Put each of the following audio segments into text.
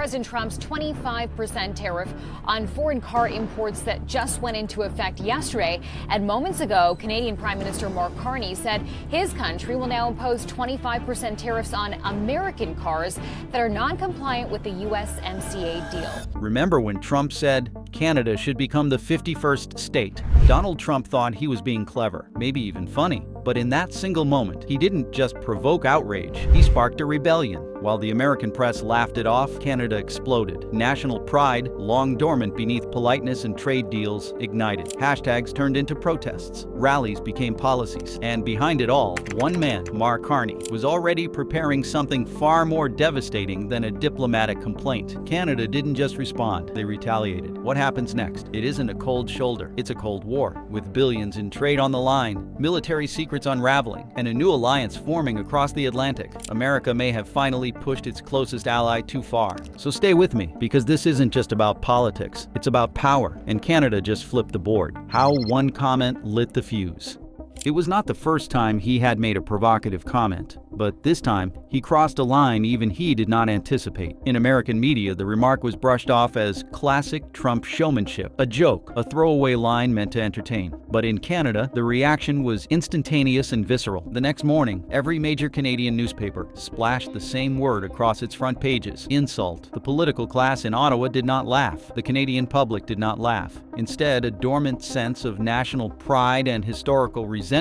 President Trump's 25% tariff on foreign car imports that just went into effect yesterday. And moments ago, Canadian Prime Minister Mark Carney said his country will now impose 25% tariffs on American cars that are non-compliant with the USMCA deal. Remember when Trump said Canada should become the 51st state? Donald Trump thought he was being clever, maybe even funny. But in that single moment, he didn't just provoke outrage, he sparked a rebellion. While the American press laughed it off, Canada exploded. National pride, long dormant beneath politeness and trade deals, ignited. Hashtags turned into protests. Rallies became policies. And behind it all, one man, Mark Carney, was already preparing something far more devastating than a diplomatic complaint. Canada didn't just respond, they retaliated. What happens next? It isn't a cold shoulder, it's a cold war. With billions in trade on the line, military secrets unraveling, and a new alliance forming across the Atlantic, America may have finally pushed its closest ally too far. So stay with me, because this isn't just about politics, it's about power, and Canada just flipped the board. How one comment lit the fuse. It was not the first time he had made a provocative comment, but this time he crossed a line even he did not anticipate. In American media, the remark was brushed off as classic Trump showmanship, a joke, a throwaway line meant to entertain. But in Canada, the reaction was instantaneous and visceral. The next morning, every major Canadian newspaper splashed the same word across its front pages: insult. The political class in Ottawa did not laugh. The Canadian public did not laugh. Instead, a dormant sense of national pride and historical resentment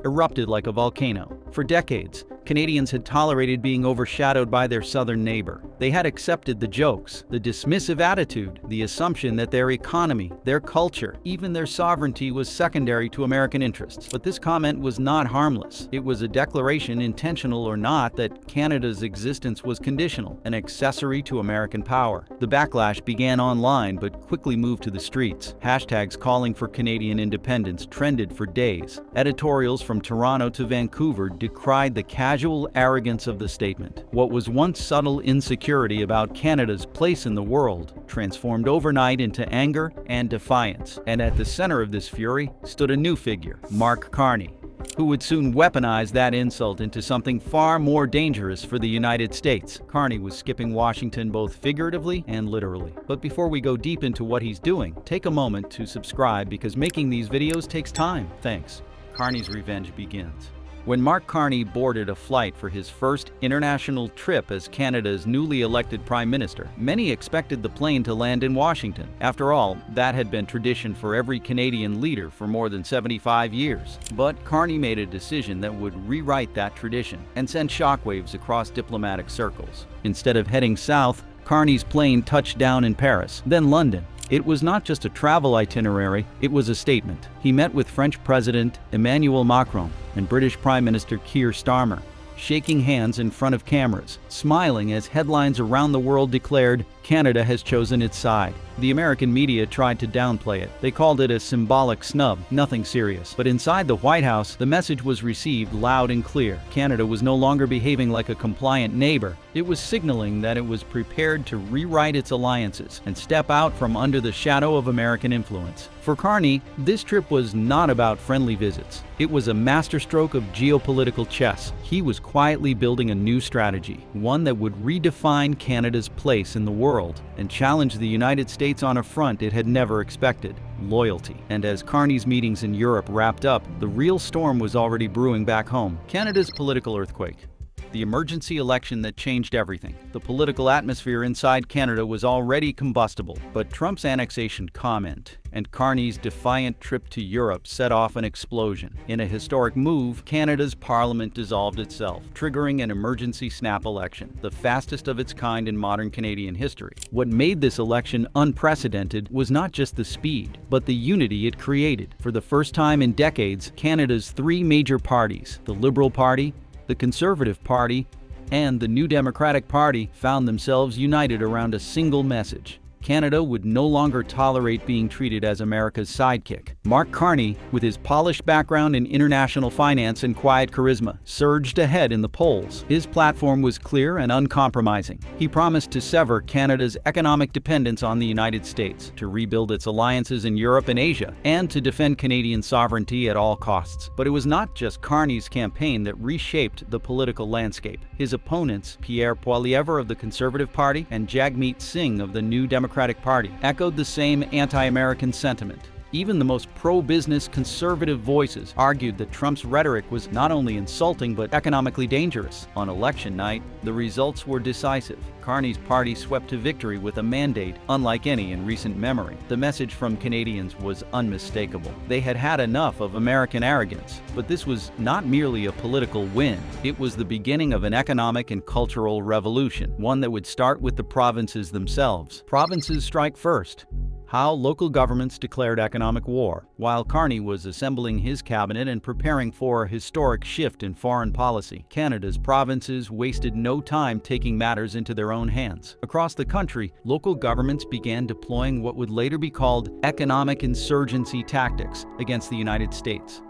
erupted like a volcano. For decades, Canadians had tolerated being overshadowed by their southern neighbor. They had accepted the jokes, the dismissive attitude, the assumption that their economy, their culture, even their sovereignty was secondary to American interests. But this comment was not harmless. It was a declaration, intentional or not, that Canada's existence was conditional, an accessory to American power. The backlash began online but quickly moved to the streets. Hashtags calling for Canadian independence trended for days. Editorials from Toronto to Vancouver decried the casual arrogance of the statement. What was once subtle insecurity about Canada's place in the world transformed overnight into anger and defiance. And at the center of this fury stood a new figure, Mark Carney, who would soon weaponize that insult into something far more dangerous for the United States. Carney was skipping Washington both figuratively and literally. But before we go deep into what he's doing, take a moment to subscribe, because making these videos takes time. Thanks. Carney's revenge begins. When Mark Carney boarded a flight for his first international trip as Canada's newly elected Prime Minister, many expected the plane to land in Washington. After all, that had been tradition for every Canadian leader for more than 75 years. But Carney made a decision that would rewrite that tradition and send shockwaves across diplomatic circles. Instead of heading south, Carney's plane touched down in Paris, then London. It was not just a travel itinerary, it was a statement. He met with French President Emmanuel Macron and British Prime Minister Keir Starmer, shaking hands in front of cameras, smiling as headlines around the world declared, "Canada has chosen its side." The American media tried to downplay it. They called it a symbolic snub, nothing serious. But inside the White House, the message was received loud and clear. Canada was no longer behaving like a compliant neighbor. It was signaling that it was prepared to rewrite its alliances and step out from under the shadow of American influence. For Carney, this trip was not about friendly visits. It was a masterstroke of geopolitical chess. He was quietly building a new strategy, one that would redefine Canada's place in the world and challenge the United States on a front it had never expected: loyalty. And as Carney's meetings in Europe wrapped up, the real storm was already brewing back home: Canada's political earthquake. The emergency election that changed everything. The political atmosphere inside Canada was already combustible, but Trump's annexation comment and Carney's defiant trip to Europe set off an explosion. In a historic move, Canada's parliament dissolved itself, triggering an emergency snap election, the fastest of its kind in modern Canadian history. What made this election unprecedented was not just the speed, but the unity it created. For the first time in decades, Canada's three major parties, the Liberal Party, the Conservative Party, and the New Democratic Party, found themselves united around a single message: Canada would no longer tolerate being treated as America's sidekick. Mark Carney, with his polished background in international finance and quiet charisma, surged ahead in the polls. His platform was clear and uncompromising. He promised to sever Canada's economic dependence on the United States, to rebuild its alliances in Europe and Asia, and to defend Canadian sovereignty at all costs. But it was not just Carney's campaign that reshaped the political landscape. His opponents, Pierre Poilievre of the Conservative Party and Jagmeet Singh of the New Democratic Party, echoed the same anti-American sentiment. Even the most pro-business conservative voices argued that Trump's rhetoric was not only insulting but economically dangerous. On election night, the results were decisive. Carney's party swept to victory with a mandate unlike any in recent memory. The message from Canadians was unmistakable. They had had enough of American arrogance. But this was not merely a political win. It was the beginning of an economic and cultural revolution, one that would start with the provinces themselves. Provinces strike first. How local governments declared economic war. While Carney was assembling his cabinet and preparing for a historic shift in foreign policy, Canada's provinces wasted no time taking matters into their own hands. Across the country, local governments began deploying what would later be called economic insurgency tactics against the United States.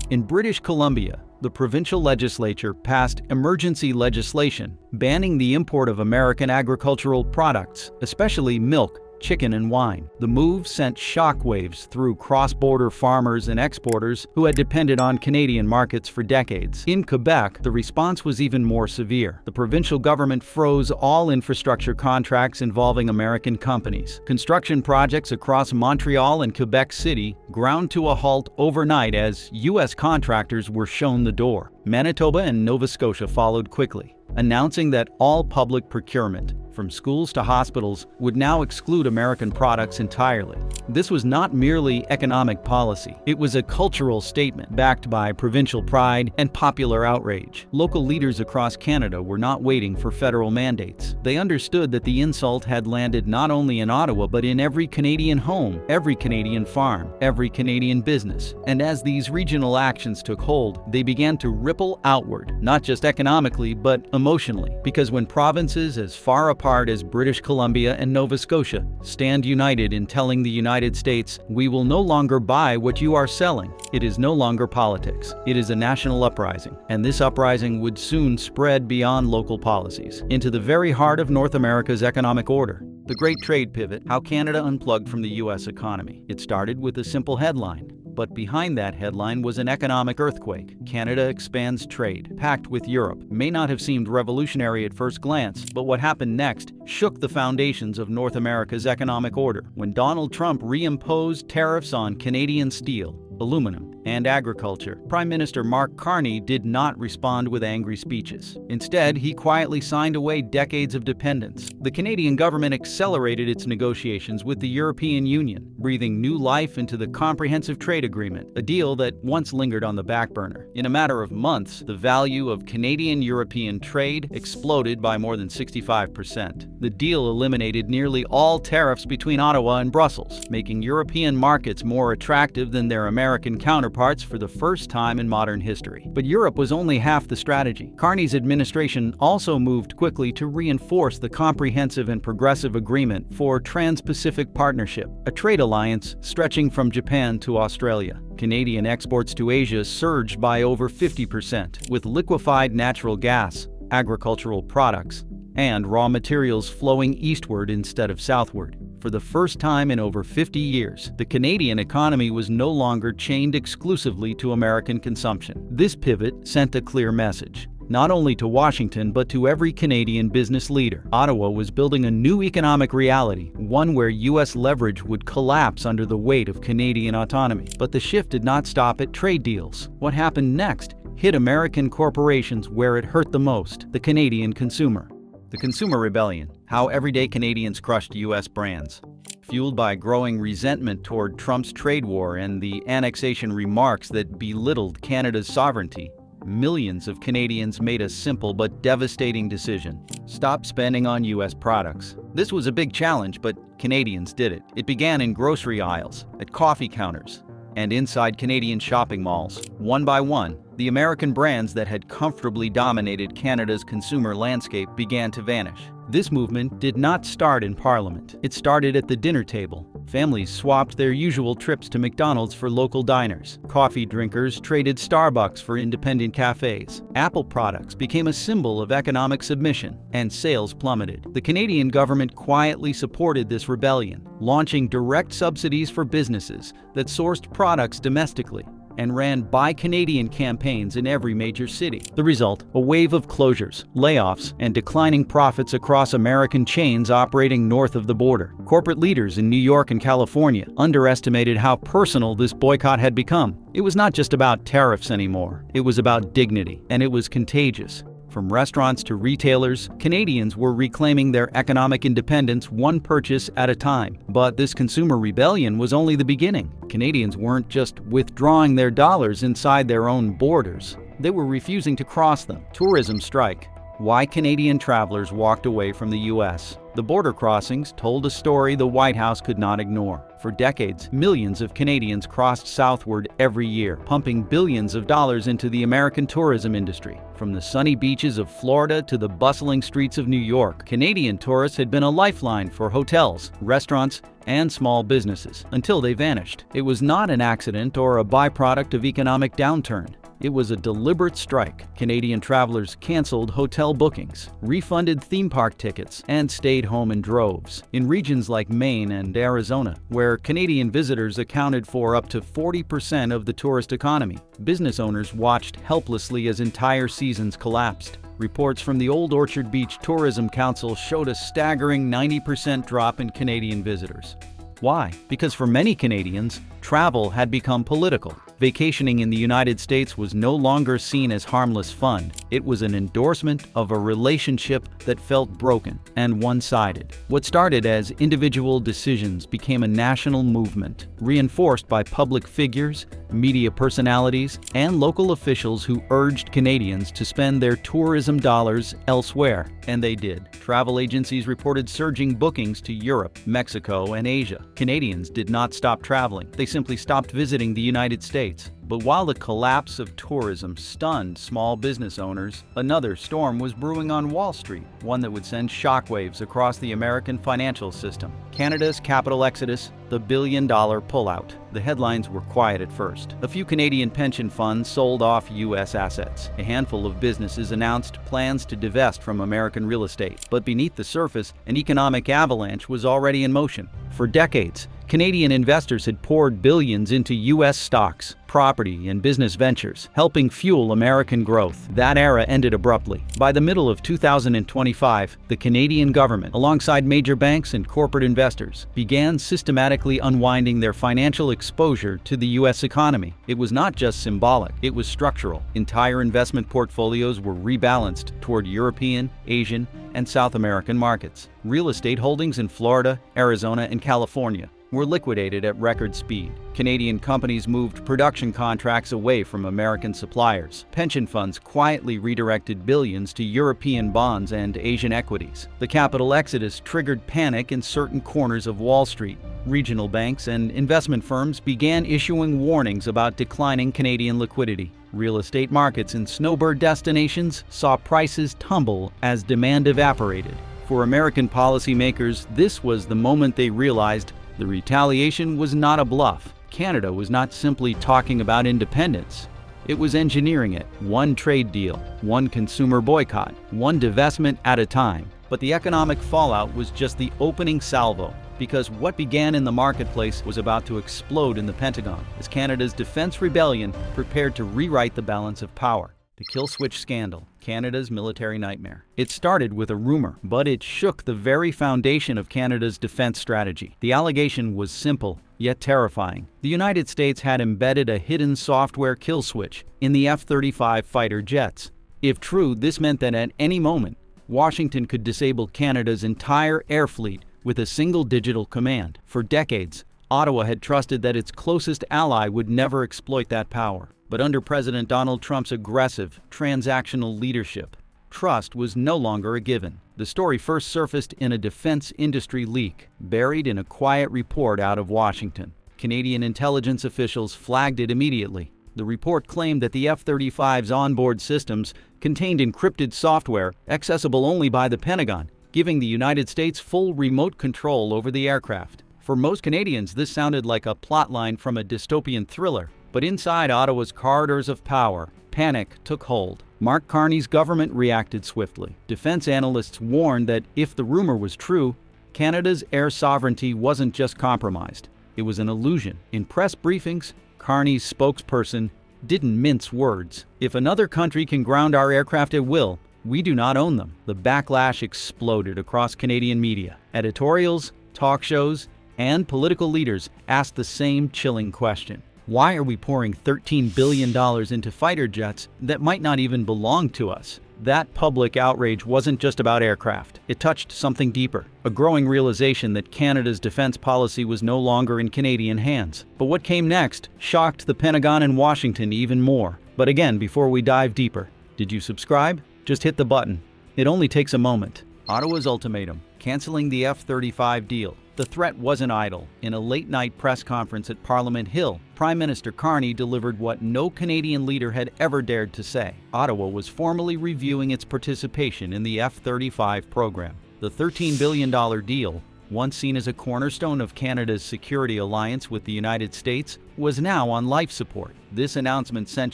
In British Columbia, the provincial legislature passed emergency legislation banning the import of American agricultural products, especially milk, chicken, and wine. The move sent shockwaves through cross-border farmers and exporters who had depended on Canadian markets for decades. In Quebec, the response was even more severe. The provincial government froze all infrastructure contracts involving American companies. Construction projects across Montreal and Quebec City ground to a halt overnight as U.S. contractors were shown the door. Manitoba and Nova Scotia followed quickly, announcing that all public procurement, from schools to hospitals, would now exclude American products entirely. This was not merely economic policy. It was a cultural statement backed by provincial pride and popular outrage. Local leaders across Canada were not waiting for federal mandates. They understood that the insult had landed not only in Ottawa but in every Canadian home, every Canadian farm, every Canadian business. And as these regional actions took hold, they began to ripple outward, not just economically but emotionally. Because when provinces as far apart as British Columbia and Nova Scotia stand united in telling the United States, "We will no longer buy what you are selling," it is no longer politics. It is a national uprising, and this uprising would soon spread beyond local policies into the very heart of North America's economic order. The Great Trade Pivot: How Canada Unplugged from the U.S. Economy. It started with a simple headline. But behind that headline was an economic earthquake. Canada expands trade. Pact with Europe may not have seemed revolutionary at first glance, but what happened next shook the foundations of North America's economic order. When Donald Trump reimposed tariffs on Canadian steel, aluminum, and agriculture, Prime Minister Mark Carney did not respond with angry speeches. Instead, he quietly signed away decades of dependence. The Canadian government accelerated its negotiations with the European Union, breathing new life into the Comprehensive Trade Agreement, a deal that once lingered on the back burner. In a matter of months, the value of Canadian-European trade exploded by more than 65%. The deal eliminated nearly all tariffs between Ottawa and Brussels, making European markets more attractive than their American counterparts for the first time in modern history. But Europe was only half the strategy. Carney's administration also moved quickly to reinforce the Comprehensive and Progressive Agreement for Trans-Pacific Partnership, a trade alliance stretching from Japan to Australia. Canadian exports to Asia surged by over 50%, with liquefied natural gas, agricultural products, and raw materials flowing eastward instead of southward. For the first time in over 50 years, the Canadian economy was no longer chained exclusively to American consumption. This pivot sent a clear message, not only to Washington but to every Canadian business leader. Ottawa was building a new economic reality, one where U.S. leverage would collapse under the weight of Canadian autonomy. But the shift did not stop at trade deals. What happened next hit American corporations where it hurt the most: the Canadian consumer. The Consumer Rebellion: How Everyday Canadians Crushed U.S. Brands. Fueled by growing resentment toward Trump's trade war and the annexation remarks that belittled Canada's sovereignty, millions of Canadians made a simple but devastating decision: stop spending on U.S. products. This was a big challenge, but Canadians did it. It began in grocery aisles, at coffee counters, and inside Canadian shopping malls. One by one, the American brands that had comfortably dominated Canada's consumer landscape began to vanish. This movement did not start in Parliament. It started at the dinner table. Families swapped their usual trips to McDonald's for local diners. Coffee drinkers traded Starbucks for independent cafes. Apple products became a symbol of economic submission, and sales plummeted. The Canadian government quietly supported this rebellion, launching direct subsidies for businesses that sourced products domestically and ran Buy Canadian campaigns in every major city. The result, a wave of closures, layoffs, and declining profits across American chains operating north of the border. Corporate leaders in New York and California underestimated how personal this boycott had become. It was not just about tariffs anymore. It was about dignity, and it was contagious. From restaurants to retailers, Canadians were reclaiming their economic independence one purchase at a time. But this consumer rebellion was only the beginning. Canadians weren't just withdrawing their dollars inside their own borders. They were refusing to cross them. Tourism strike. Why Canadian travelers walked away from the U.S. The border crossings told a story the White House could not ignore. For decades, millions of Canadians crossed southward every year, pumping billions of dollars into the American tourism industry. From the sunny beaches of Florida to the bustling streets of New York, Canadian tourists had been a lifeline for hotels, restaurants, and small businesses, until they vanished. It was not an accident or a byproduct of economic downturn. It was a deliberate strike. Canadian travelers canceled hotel bookings, refunded theme park tickets, and stayed home in droves. In regions like Maine and Arizona, where Canadian visitors accounted for up to 40% of the tourist economy, business owners watched helplessly as entire seasons collapsed. Reports from the Old Orchard Beach Tourism Council showed a staggering 90% drop in Canadian visitors. Why? Because for many Canadians, travel had become political. Vacationing in the United States was no longer seen as harmless fun. It was an endorsement of a relationship that felt broken and one-sided. What started as individual decisions became a national movement, reinforced by public figures, media personalities, and local officials who urged Canadians to spend their tourism dollars elsewhere. And they did. Travel agencies reported surging bookings to Europe, Mexico, and Asia. Canadians did not stop traveling. They simply stopped visiting the United States. But while the collapse of tourism stunned small business owners, another storm was brewing on Wall Street, one that would send shockwaves across the American financial system. Canada's capital exodus, the billion-dollar pullout. The headlines were quiet at first. A few Canadian pension funds sold off U.S. assets. A handful of businesses announced plans to divest from American real estate. But beneath the surface, an economic avalanche was already in motion. For decades, Canadian investors had poured billions into U.S. stocks, property, and business ventures, helping fuel American growth. That era ended abruptly. By the middle of 2025, the Canadian government, alongside major banks and corporate investors, began systematically unwinding their financial exposure to the U.S. economy. It was not just symbolic, it was structural. Entire investment portfolios were rebalanced toward European, Asian, and South American markets. Real estate holdings in Florida, Arizona, and California were liquidated at record speed. Canadian companies moved production contracts away from American suppliers. Pension funds quietly redirected billions to European bonds and Asian equities. The capital exodus triggered panic in certain corners of Wall Street. Regional banks and investment firms began issuing warnings about declining Canadian liquidity. Real estate markets in snowbird destinations saw prices tumble as demand evaporated. For American policymakers, this was the moment they realized the retaliation was not a bluff. Canada was not simply talking about independence. It was engineering it, one trade deal, one consumer boycott, one divestment at a time. But the economic fallout was just the opening salvo, because what began in the marketplace was about to explode in the Pentagon as Canada's defense rebellion prepared to rewrite the balance of power. The kill switch scandal, Canada's military nightmare. It started with a rumor, but it shook the very foundation of Canada's defense strategy. The allegation was simple, yet terrifying. The United States had embedded a hidden software kill switch in the F-35 fighter jets. If true, this meant that at any moment, Washington could disable Canada's entire air fleet with a single digital command. For decades, Ottawa had trusted that its closest ally would never exploit that power. But under President Donald Trump's aggressive, transactional leadership, trust was no longer a given. The story first surfaced in a defense industry leak, buried in a quiet report out of Washington. Canadian intelligence officials flagged it immediately. The report claimed that the F-35's onboard systems contained encrypted software accessible only by the Pentagon, giving the United States full remote control over the aircraft. For most Canadians, this sounded like a plotline from a dystopian thriller. But inside Ottawa's corridors of power, panic took hold. Mark Carney's government reacted swiftly. Defense analysts warned that if the rumor was true, Canada's air sovereignty wasn't just compromised, it was an illusion. In press briefings, Carney's spokesperson didn't mince words. If another country can ground our aircraft at will, we do not own them. The backlash exploded across Canadian media. Editorials, talk shows, and political leaders asked the same chilling question. Why are we pouring $13 billion into fighter jets that might not even belong to us? That public outrage wasn't just about aircraft. It touched something deeper, a growing realization that Canada's defense policy was no longer in Canadian hands. But what came next shocked the Pentagon and Washington even more. But again, before we dive deeper, did you subscribe? Just hit the button. It only takes a moment. Ottawa's ultimatum, canceling the F-35 deal. The threat wasn't idle. In a late-night press conference at Parliament Hill, Prime Minister Carney delivered what no Canadian leader had ever dared to say. Ottawa was formally reviewing its participation in the F-35 program. The $13 billion deal, once seen as a cornerstone of Canada's security alliance with the United States, was now on life support. This announcement sent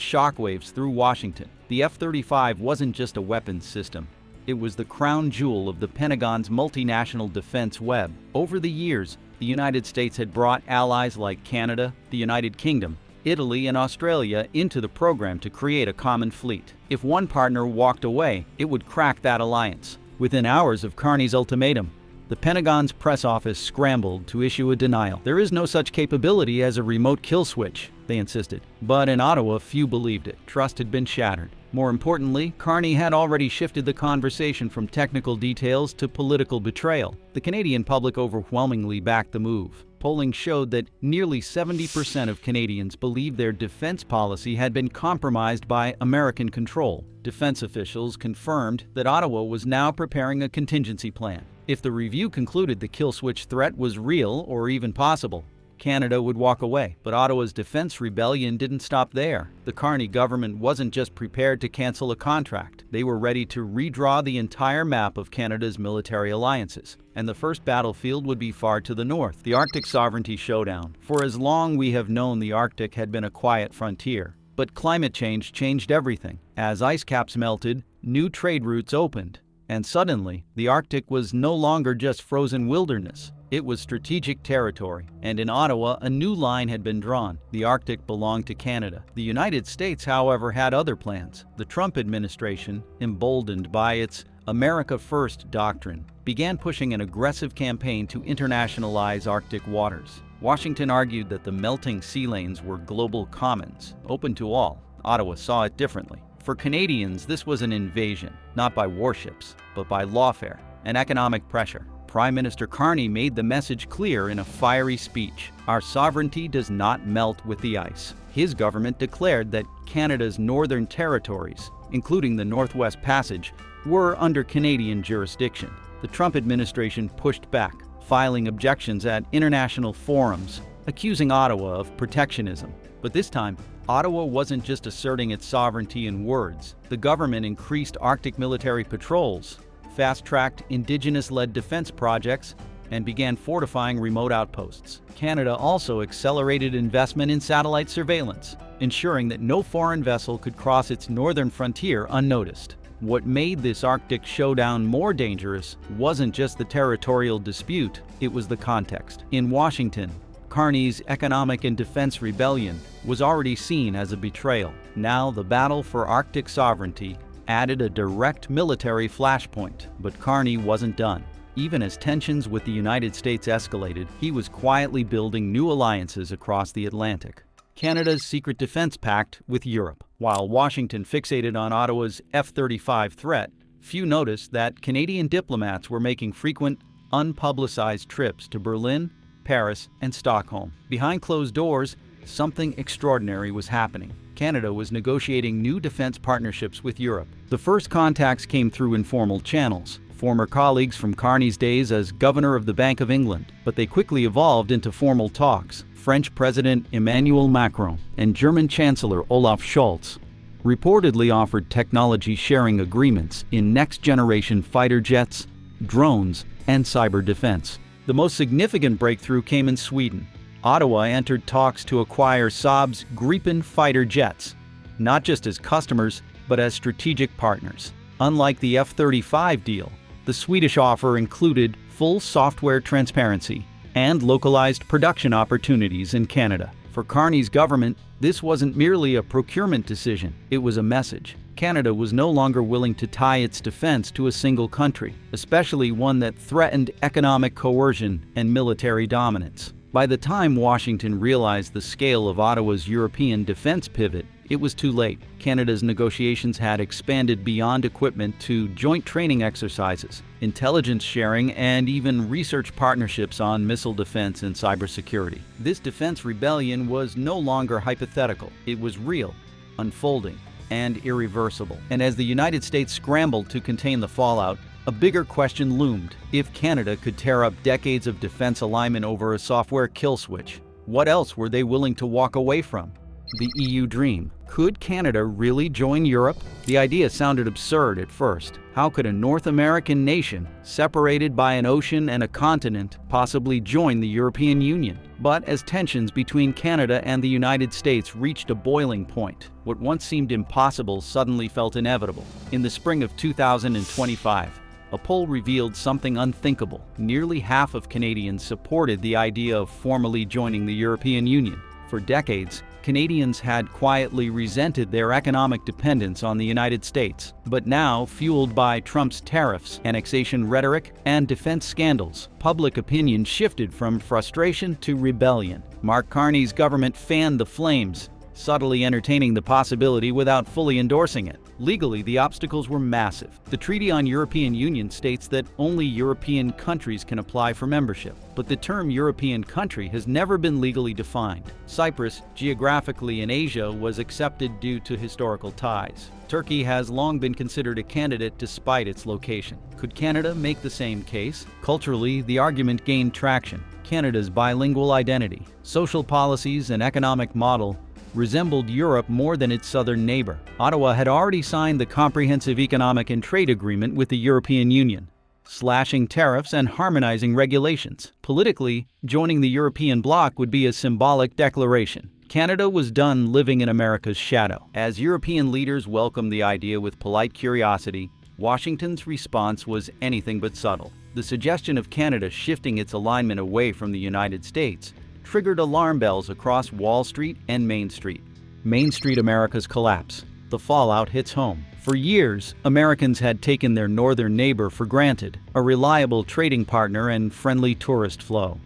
shockwaves through Washington. The F-35 wasn't just a weapons system. It was the crown jewel of the Pentagon's multinational defense web. Over the years, the United States had brought allies like Canada, the United Kingdom, Italy, and Australia into the program to create a common fleet. If one partner walked away, it would crack that alliance. Within hours of Carney's ultimatum, the Pentagon's press office scrambled to issue a denial. There is no such capability as a remote kill switch, they insisted. But in Ottawa, few believed it. Trust had been shattered. More importantly, Carney had already shifted the conversation from technical details to political betrayal. The Canadian public overwhelmingly backed the move. Polling showed that nearly 70% of Canadians believed their defense policy had been compromised by American control. Defense officials confirmed that Ottawa was now preparing a contingency plan. If the review concluded the kill switch threat was real or even possible, Canada would walk away. But Ottawa's defense rebellion didn't stop there. The Carney government wasn't just prepared to cancel a contract. They were ready to redraw the entire map of Canada's military alliances. And the first battlefield would be far to the north, the Arctic Sovereignty Showdown. For as long we have known the Arctic had been a quiet frontier. But climate change changed everything. As ice caps melted, new trade routes opened. And suddenly, the Arctic was no longer just frozen wilderness. It was strategic territory, and in Ottawa, a new line had been drawn. The Arctic belonged to Canada. The United States, however, had other plans. The Trump administration, emboldened by its America First doctrine, began pushing an aggressive campaign to internationalize Arctic waters. Washington argued that the melting sea lanes were global commons, open to all. Ottawa saw it differently. For Canadians, this was an invasion, not by warships, but by lawfare and economic pressure. Prime Minister Carney made the message clear in a fiery speech. Our sovereignty does not melt with the ice. His government declared that Canada's northern territories, including the Northwest Passage, were under Canadian jurisdiction. The Trump administration pushed back, filing objections at international forums, accusing Ottawa of protectionism. But this time, Ottawa wasn't just asserting its sovereignty in words. The government increased Arctic military patrols, fast-tracked Indigenous-led defense projects, and began fortifying remote outposts. Canada also accelerated investment in satellite surveillance, ensuring that no foreign vessel could cross its northern frontier unnoticed. What made this Arctic showdown more dangerous wasn't just the territorial dispute, it was the context. In Washington, Carney's economic and defense rebellion was already seen as a betrayal. Now the battle for Arctic sovereignty added a direct military flashpoint. But Carney wasn't done. Even as tensions with the United States escalated, he was quietly building new alliances across the Atlantic. Canada's secret defense pact with Europe. While Washington fixated on Ottawa's F-35 threat, few noticed that Canadian diplomats were making frequent, unpublicized trips to Berlin, Paris, and Stockholm. Behind closed doors, something extraordinary was happening. Canada was negotiating new defense partnerships with Europe. The first contacts came through informal channels, former colleagues from Carney's days as Governor of the Bank of England, but they quickly evolved into formal talks. French President Emmanuel Macron and German Chancellor Olaf Scholz reportedly offered technology sharing agreements in next-generation fighter jets drones, and cyber defense. The most significant breakthrough came in Sweden. Ottawa entered talks to acquire Saab's Gripen fighter jets, not just as customers, but as strategic partners. Unlike the F-35 deal, the Swedish offer included full software transparency and localized production opportunities in Canada. For Carney's government, this wasn't merely a procurement decision, it was a message. Canada was no longer willing to tie its defense to a single country, especially one that threatened economic coercion and military dominance. By the time Washington realized the scale of Ottawa's European defense pivot, it was too late. Canada's negotiations had expanded beyond equipment to joint training exercises, intelligence sharing, and even research partnerships on missile defense and cybersecurity. This defense rebellion was no longer hypothetical. It was real, unfolding, and irreversible. And as the United States scrambled to contain the fallout, a bigger question loomed. If Canada could tear up decades of defense alignment over a software kill switch, what else were they willing to walk away from? The EU dream. Could Canada really join Europe? The idea sounded absurd at first. How could a North American nation, separated by an ocean and a continent, possibly join the European Union? But as tensions between Canada and the United States reached a boiling point, what once seemed impossible suddenly felt inevitable. In the spring of 2025, a poll revealed something unthinkable. Nearly half of Canadians supported the idea of formally joining the European Union. For decades, Canadians had quietly resented their economic dependence on the United States. But now, fueled by Trump's tariffs, annexation rhetoric, and defense scandals, public opinion shifted from frustration to rebellion. Mark Carney's government fanned the flames, subtly entertaining the possibility without fully endorsing it. Legally, the obstacles were massive. The Treaty on European Union states that only European countries can apply for membership, but the term European country has never been legally defined. Cyprus, geographically in Asia, was accepted due to historical ties. Turkey has long been considered a candidate despite its location. Could Canada make the same case? Culturally, the argument gained traction. Canada's bilingual identity, social policies, and economic model resembled Europe more than its southern neighbor. Ottawa had already signed the Comprehensive Economic and Trade Agreement with the European Union, slashing tariffs and harmonizing regulations. Politically, joining the European bloc would be a symbolic declaration. Canada was done living in America's shadow. As European leaders welcomed the idea with polite curiosity, Washington's response was anything but subtle. The suggestion of Canada shifting its alignment away from the United States triggered alarm bells across Wall Street and Main Street. Main Street America's collapse. The fallout hits home. For years, Americans had taken their northern neighbor for granted, a reliable trading partner and friendly tourist flow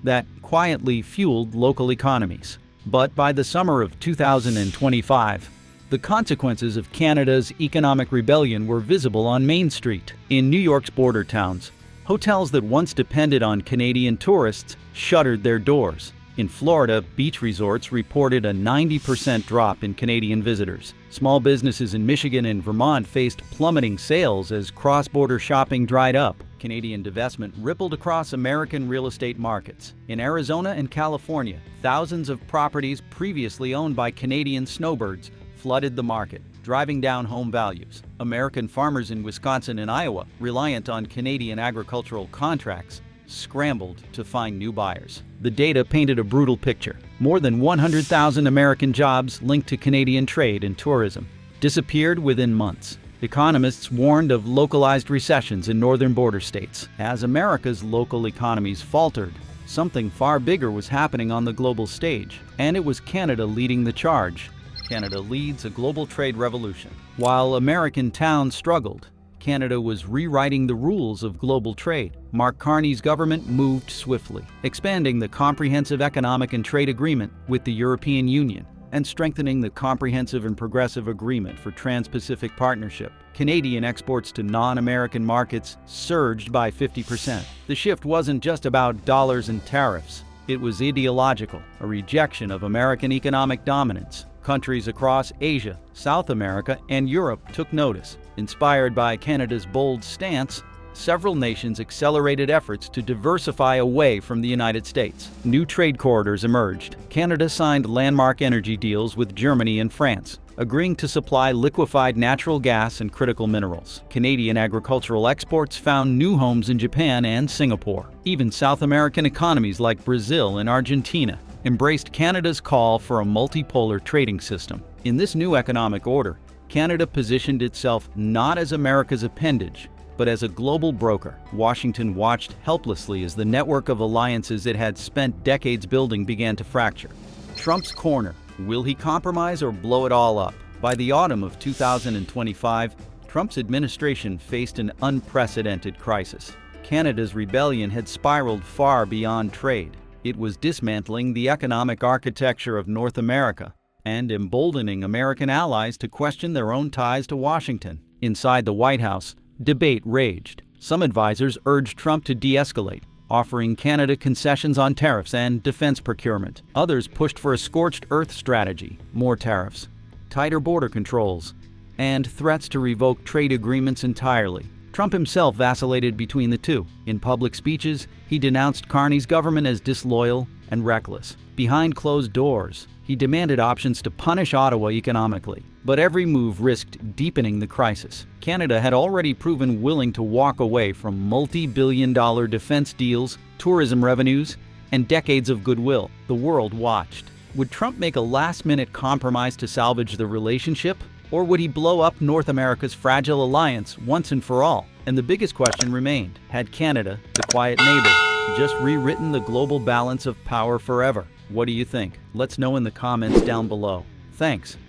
that quietly fueled local economies. But by the summer of 2025, the consequences of Canada's economic rebellion were visible on Main Street. In New York's border towns, hotels that once depended on Canadian tourists shuttered their doors. In Florida, beach resorts reported a 90% drop in Canadian visitors. Small businesses in Michigan and Vermont faced plummeting sales as cross-border shopping dried up. Canadian divestment rippled across American real estate markets. In Arizona and California, thousands of properties previously owned by Canadian snowbirds flooded the market, driving down home values. American farmers in Wisconsin and Iowa, reliant on Canadian agricultural contracts, scrambled to find new buyers. The data painted a brutal picture. More than 100,000 American jobs linked to Canadian trade and tourism disappeared within months. Economists warned of localized recessions in northern border states. As America's local economies faltered, something far bigger was happening on the global stage, and it was Canada leading the charge. Canada leads a global trade revolution. While American towns struggled, Canada was rewriting the rules of global trade. Mark Carney's government moved swiftly, expanding the Comprehensive Economic and Trade Agreement with the European Union and strengthening the Comprehensive and Progressive Agreement for Trans-Pacific Partnership. Canadian exports to non-American markets surged by 50%. The shift wasn't just about dollars and tariffs. It was ideological, a rejection of American economic dominance. Countries across Asia, South America, and Europe took notice. Inspired by Canada's bold stance, several nations accelerated efforts to diversify away from the United States. New trade corridors emerged. Canada signed landmark energy deals with Germany and France, agreeing to supply liquefied natural gas and critical minerals. Canadian agricultural exports found new homes in Japan and Singapore. Even South American economies like Brazil and Argentina embraced Canada's call for a multipolar trading system. In this new economic order, Canada positioned itself not as America's appendage, but as a global broker. Washington watched helplessly as the network of alliances it had spent decades building began to fracture. Trump's corner. Will he compromise or blow it all up? By the autumn of 2025, Trump's administration faced an unprecedented crisis. Canada's rebellion had spiraled far beyond trade. It was dismantling the economic architecture of North America and emboldening American allies to question their own ties to Washington. Inside the White House, debate raged. Some advisors urged Trump to de-escalate, offering Canada concessions on tariffs and defense procurement. Others pushed for a scorched earth strategy, more tariffs, tighter border controls, and threats to revoke trade agreements entirely. Trump himself vacillated between the two. In public speeches, he denounced Carney's government as disloyal and reckless. Behind closed doors, he demanded options to punish Ottawa economically. But every move risked deepening the crisis. Canada had already proven willing to walk away from multi-billion-dollar defense deals, tourism revenues, and decades of goodwill. The world watched. Would Trump make a last-minute compromise to salvage the relationship? Or would he blow up North America's fragile alliance once and for all? And the biggest question remained: had Canada, the quiet neighbor, just rewritten the global balance of power forever? What do you think? Let's know in the comments down below. Thanks.